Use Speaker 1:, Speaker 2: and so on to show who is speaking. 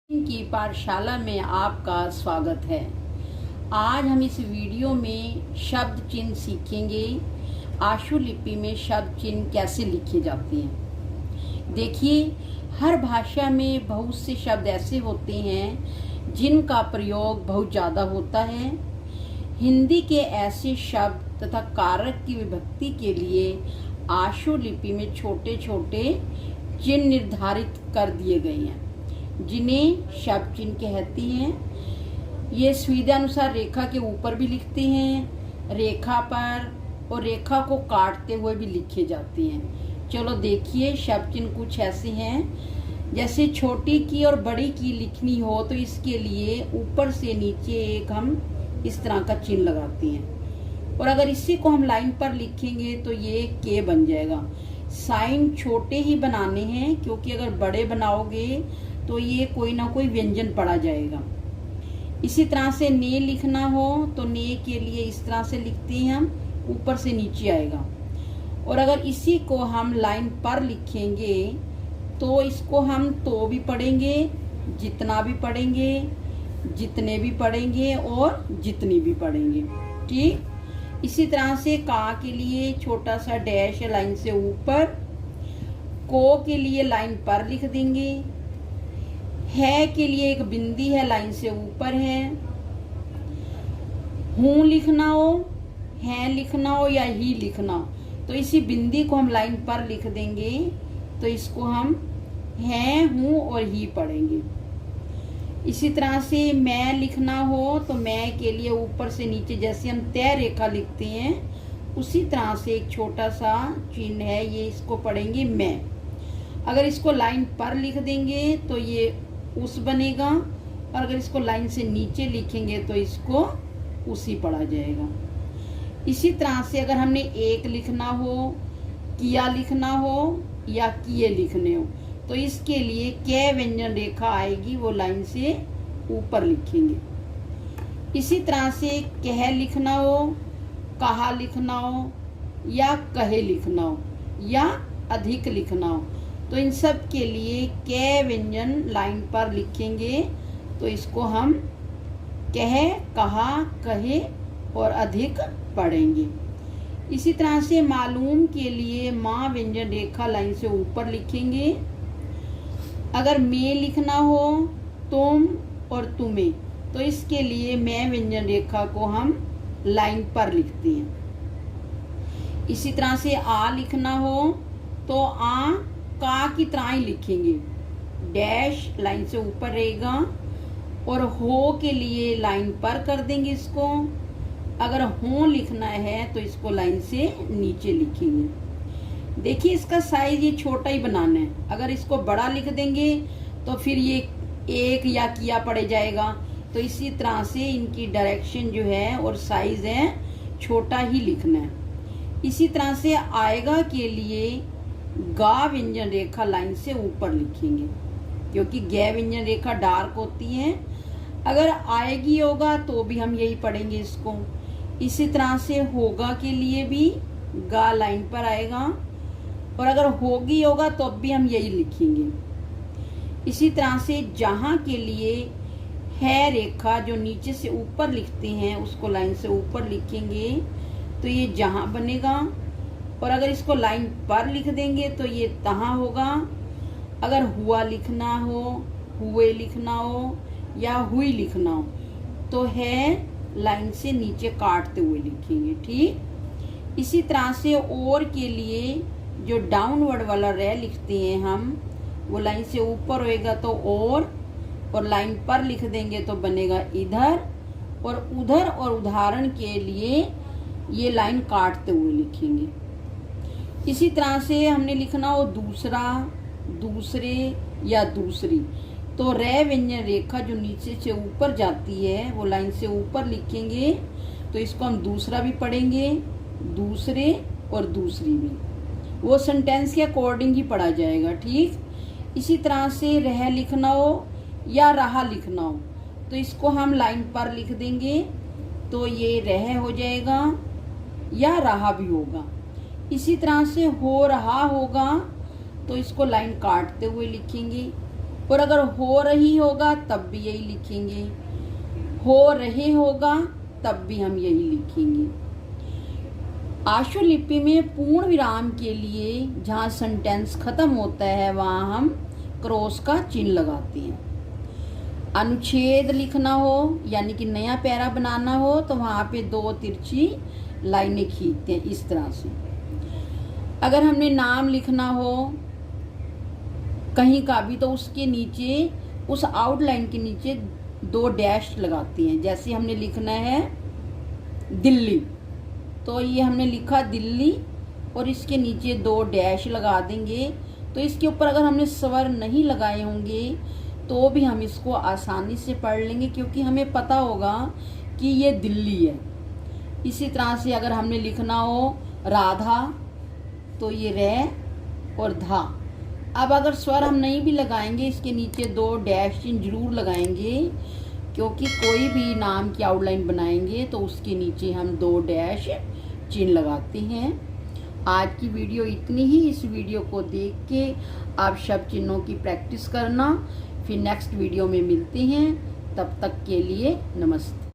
Speaker 1: की पाठशाला में आपका स्वागत है। आज हम इस वीडियो में शब्द चिन्ह सीखेंगे। आशु लिपि में शब्द चिन्ह कैसे लिखे जाते हैं। देखिए, हर भाषा में बहुत से शब्द ऐसे होते हैं जिनका प्रयोग बहुत ज़्यादा होता है। हिंदी के ऐसे शब्द तथा कारक की विभक्ति के लिए आशु लिपि में छोटे छोटे चिन्ह निर्धारित कर दिए गए हैं, जिन्हें शब्द चिन्ह कहती हैं। ये सुविधानुसार रेखा के ऊपर भी लिखते हैं, रेखा पर और रेखा को काटते हुए भी लिखे जाते हैं। चलो देखिए, शब्द चिन्ह कुछ ऐसे हैं। जैसे छोटी की और बड़ी की लिखनी हो तो इसके लिए ऊपर से नीचे एक हम इस तरह का चिन्ह लगाते हैं, और अगर इसी को हम लाइन पर लिखेंगे तो ये के बन जाएगा। साइन छोटे ही बनाने हैं, क्योंकि अगर बड़े बनाओगे तो ये कोई ना कोई व्यंजन पड़ा जाएगा। इसी तरह से ने लिखना हो तो ने के लिए इस तरह से लिखते हैं हम, ऊपर से नीचे आएगा। और अगर इसी को हम लाइन पर लिखेंगे तो इसको हम तो भी पढ़ेंगे, जितना भी पढ़ेंगे, जितने भी पढ़ेंगे और जितनी भी पढ़ेंगे। ठीक इसी तरह से का के लिए छोटा सा डैश है लाइन से ऊपर, को के लिए लाइन पर लिख देंगे, है के लिए एक बिंदी है लाइन से ऊपर है। हूं लिखना हो, है लिखना हो या ही लिखना हो तो इसी बिंदी को हम लाइन पर लिख देंगे, तो इसको हम है, हूं और ही पढ़ेंगे। इसी तरह से मैं लिखना हो तो मैं के लिए ऊपर से नीचे जैसे हम तय रेखा लिखते हैं उसी तरह से एक छोटा सा चिन्ह है, ये इसको पढ़ेंगे मैं। अगर इसको लाइन पर लिख देंगे तो ये उस बनेगा, और अगर इसको लाइन से नीचे लिखेंगे तो इसको उसी पढ़ा जाएगा। इसी तरह से अगर हमने एक लिखना हो, किया लिखना हो या किए लिखने हो तो इसके लिए कै व्यंजन रेखा आएगी, वो लाइन से ऊपर लिखेंगे। इसी तरह से कह लिखना हो, कहा लिखना हो या कहे लिखना हो या अधिक लिखना हो तो इन सब के लिए कै व्यंजन लाइन पर लिखेंगे, तो इसको हम कह, कहा, कहे और अधिक पढ़ेंगे। इसी तरह से मालूम के लिए माँ व्यंजन रेखा लाइन से ऊपर लिखेंगे। अगर मैं लिखना हो, तुम और तुम्हें, तो इसके लिए मैं व्यंजन रेखा को हम लाइन पर लिखते हैं। इसी तरह से आ लिखना हो तो आ का की तरह ही लिखेंगे, डैश लाइन से ऊपर रहेगा, और हो के लिए लाइन पर कर देंगे इसको। अगर हो लिखना है तो इसको लाइन से नीचे लिखेंगे। देखिए, इसका साइज ये छोटा ही बनाना है। अगर इसको बड़ा लिख देंगे तो फिर ये एक या किया पड़ जाएगा, तो इसी तरह से इनकी डायरेक्शन जो है और साइज है छोटा ही लिखना है। इसी तरह से आएगा के लिए गा व्यंजन रेखा लाइन से ऊपर लिखेंगे, क्योंकि गै व्यंजन रेखा डार्क होती है। अगर आएगी होगा तो भी हम यही पढ़ेंगे इसको। इसी तरह से होगा के लिए भी गा लाइन पर आएगा, और अगर होगी होगा तो अब भी हम यही लिखेंगे। इसी तरह से जहां के लिए है रेखा जो नीचे से ऊपर लिखते हैं उसको लाइन से ऊपर लिखेंगे, तो ये जहां बनेगा, और अगर इसको लाइन पर लिख देंगे तो ये तहां होगा। अगर हुआ लिखना हो, हुए लिखना हो या हुई लिखना हो तो है लाइन से नीचे काटते हुए लिखेंगे। ठीक इसी तरह से और के लिए जो डाउनवर्ड वाला रे लिखते हैं हम, वो लाइन से ऊपर होएगा तो और लाइन पर लिख देंगे तो बनेगा इधर और उधर। और उदाहरण के लिए ये लाइन काटते हुए लिखेंगे। इसी तरह से हमने लिखना हो दूसरा, दूसरे या दूसरी, तो रे व्यंजन रेखा जो नीचे से ऊपर जाती है वो लाइन से ऊपर लिखेंगे, तो इसको हम दूसरा भी पढ़ेंगे, दूसरे और दूसरी भी। वो सेंटेंस के अकॉर्डिंग ही पढ़ा जाएगा। ठीक इसी तरह से रह लिखना हो या रहा लिखना हो तो इसको हम लाइन पर लिख देंगे, तो ये रह हो जाएगा या रहा भी होगा। इसी तरह से हो रहा होगा तो इसको लाइन काटते हुए लिखेंगे। और अगर हो रही होगा तब भी यही लिखेंगे, हो रहे होगा तब भी हम यही लिखेंगे। आशुलिपि में पूर्ण विराम के लिए जहाँ सेंटेंस खत्म होता है वहाँ हम क्रॉस का चिन्ह लगाते हैं। अनुच्छेद लिखना हो यानी कि नया पैरा बनाना हो तो वहाँ पे 2 तिरछी लाइनें खींचते हैं इस तरह से। अगर हमने नाम लिखना हो कहीं का भी तो उसके नीचे, उस आउटलाइन के नीचे 2 डैश लगाते हैं। जैसे हमने लिखना है दिल्ली, तो ये हमने लिखा दिल्ली और इसके नीचे 2 डैश लगा देंगे। तो इसके ऊपर अगर हमने स्वर नहीं लगाए होंगे तो भी हम इसको आसानी से पढ़ लेंगे, क्योंकि हमें पता होगा कि ये दिल्ली है। इसी तरह से अगर हमने लिखना हो राधा तो ये रे और धा। अब अगर स्वर हम नहीं भी लगाएंगे, इसके नीचे 2 डैश चिन्ह जरूर लगाएंगे, क्योंकि कोई भी नाम की आउटलाइन बनाएंगे तो उसके नीचे हम 2 डैश चिन्ह लगाते हैं। आज की वीडियो इतनी ही। इस वीडियो को देख के आप शब्द चिन्हों की प्रैक्टिस करना। फिर नेक्स्ट वीडियो में मिलते हैं, तब तक के लिए नमस्ते।